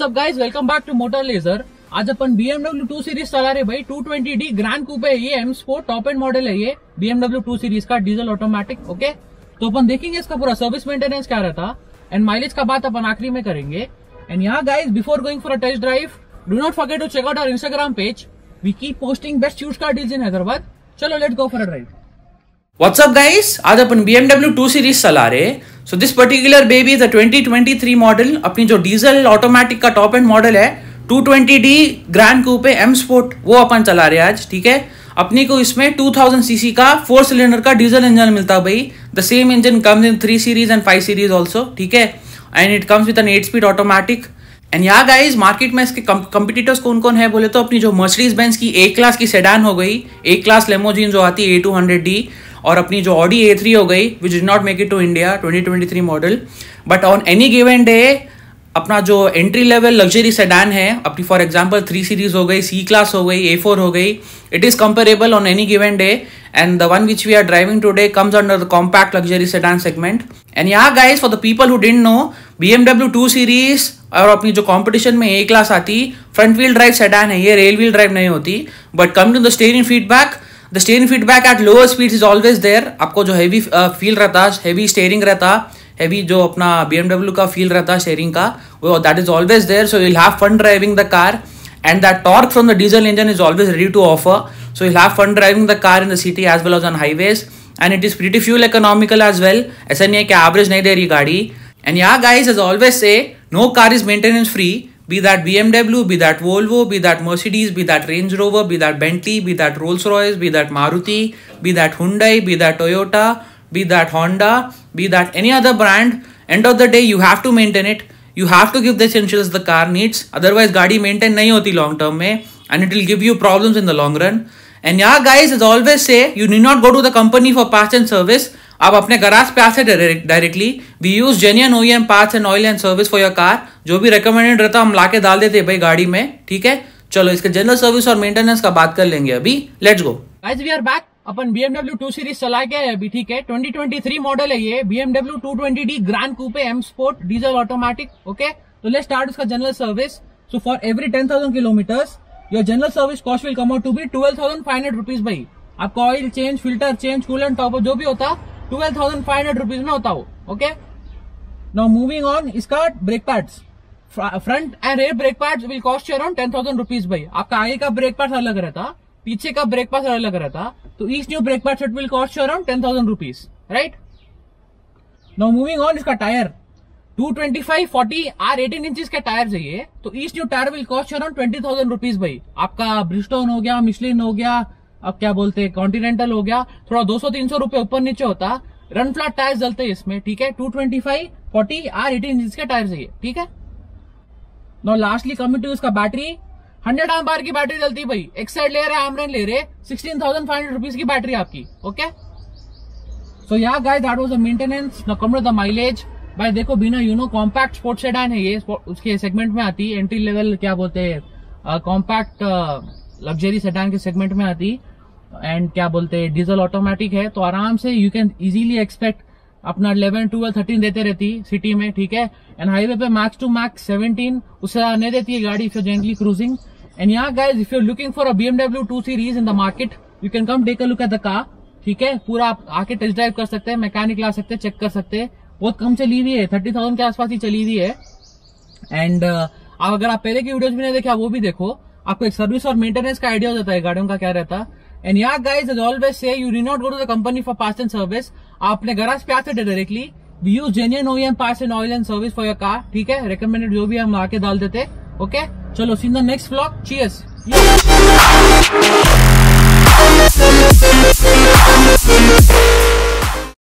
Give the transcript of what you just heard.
WhatsApp guys, welcome back to motor ledger. आज अपन BMW 2 series चला रहे भाई। 220D ग्रैंड कूप है ये, M sport top end model है ये BMW 2 सीरीज का, डीजल ऑटोमेटिक। ओके, तो अपन देखेंगे इसका पूरा सर्विस मेंटेनेंस क्या रहता एंड माइलेज का बात अपन आखिरी में करेंगे। एंड यहाँ guys, before going for a test drive, do not forget to check out our Instagram page. We keep posting best used car deals in Hyderabad. चलो let's go for a drive. What's up guys, आज अपन BMW 2 series चला रहे। So this particular baby is a 2023 model. अपनी जो diesel automatic का top end model है 220D grand coupe M sport, वो अपन चला रहे आज। ठीक है, अपनी को इसमें 2000 सीसी का 4 सिलेंडर का डीजल इंजन मिलता है भाई। The same engine comes in 3 series and 5 series also. ठीक है, and it comes with an 8 speed automatic. And यहाँ गाइज, मार्केट में इसके कंपटीटर्स कौन कौन है बोले तो अपनी जो मर्सिडीज बेंज की A क्लास की सेडान हो गई, A क्लास लेमोजिन जो आती है A200D, और अपनी जो ऑडी A3 हो गई which did not make it to India 2023 model. But on any given day अपना जो एंट्री लेवल लग्जरी सेडान है अपनी, फॉर एग्जांपल 3 सीरीज हो गई, C क्लास हो गई, A4 हो गई, it is comparable on any given day. And the one which we are driving today comes under the compact luxury sedan segment. And यहाँ guys, for the people who didn't know, BMW 2 series और अपनी जो competition में A class आती front wheel drive sedan है ये, rear wheel drive नहीं होती। But come to the steering feedback, the steering feedback at lower speeds is always there. आपको जो हैवी फील रहता, हैवी स्टीयरिंग रहता, हैवी जो अपना BMW का फील रहता स्टीयरिंग का, वो that is always there. So you'll have fun driving the car, and that torque from the diesel engine is always ready to offer. So you'll have fun driving the car in the city as well as on highways, and it is pretty fuel economical as well. ऐसा नहीं है कि average नहीं दे रही गाड़ी। And yeah guys, as I always say, no car is maintenance free. Be that BMW, be that Volvo, be that Mercedes, be that Range Rover, be that Bentley, be that Rolls-Royce, be that Maruti, be that Hyundai, be that Toyota, be that Honda, be that any other brand. End of the day, you have to maintain it. You have to give the essentials the car needs. Otherwise, गाड़ी maintain नहीं होती long term में, and it will give you problems in the long run. And yeah guys, as I always say, you need not go to the company for parts and service. आप अपने garage पे आते directly. We use genuine OEM parts and oil and service for your car. जो भी recommended रहता हम लाके डाल देते भाई गाड़ी में। ठीक है, चलो इसके जनरल सर्विस और मेंटेनेंस का बात कर लेंगे अभी। Let's go guys, we are back. अपन BMW 2 सीरीज चला के अभी। ठीक है, 2023 मॉडल है ये, BMW 220D grand coupe M sport diesel automatic. Okay, तो लेट्स स्टार्ट उसका general service. So for every 10,000 kilometres your general service cost will come out to be 12,500 rupees भाई। आपका oil change, filter change, coolant top जो भी होता 12,500 rupees में होता हो। ओके, नाउ मूविंग ऑन, इसका brake pads, front and rear brake pads will cost you around 10,000 rupees भाई। आपका आगे का ब्रेक पैड अलग रहता, पीछे का ब्रेक पैड अलग रहता, तो each new brake pad set will cost you around 10,000 rupees, right. Now moving on, इसका टायर 225/40 R18 इंचेस के टायर चाहिए, तो each new tyre will cost you around 20,000 rupees भाई। आपका ब्रिजस्टोन हो गया, मिशलिन हो गया, अब क्या बोलते हैं कॉन्टिनेंटल हो गया, थोड़ा 200-300 रुपए ऊपर नीचे होता। रन फ्लैट टायर चलते हैं इसमें। ठीक है, 225/40 R18 इंच के टायर चाहिए। ठीक है, नाउ लास्टली कमिंग टू इसका बैटरी, 100 आर की बैटरी चलती है भाई। एक्साइड ले रहे, आमरन ले रहे, 16,500 रुपीज की बैटरी आपकी। Okay, so yeah guys, that was the maintenance. Now come to the mileage भाई। देखो, बिना कॉम्पैक्ट स्पोर्ट्स सेडान है ये, उसके सेगमेंट में आती, एंट्री लेवल क्या बोलते हैं कॉम्पैक्ट लग्जरी सेडान के सेगमेंट में आती, एंड क्या बोलते हैं डीजल ऑटोमेटिक है, तो आराम से यू कैन इजीली एक्सपेक्ट अपना 11, 12, 13 देते रहती सिटी में। ठीक है, एंड हाईवे पे मैक्स टू मैक्स 17, उससे नहीं देती है गाड़ी if you gently cruising. And यहाँ guys, if you looking for a BMW 2 series in the market, you can come take a look at the car. ठीक है, पूरा आप आके टेस्ट ड्राइव कर सकते हैं, मैकेनिक ला सकते हैं, चेक कर सकते हैं। बहुत कम चली हुई है, 30,000 के आसपास ही चली हुई है। एंड अगर आप पहले की वीडियोज भी नहीं देखा वो भी देखो, आपको एक सर्विस और मेंटेनेंस का आइडिया हो जाता है गाड़ियों का क्या रहता। And yeah guys, as always say, you need not go to the company for parts and service. आप अपने गराज पे आते directly. We use genuine OEM parts and oil and service for your car. ठीक है, recommended जो भी हम आके डाल देते। ओके, चलो see in the next vlog. Cheers. Yeah.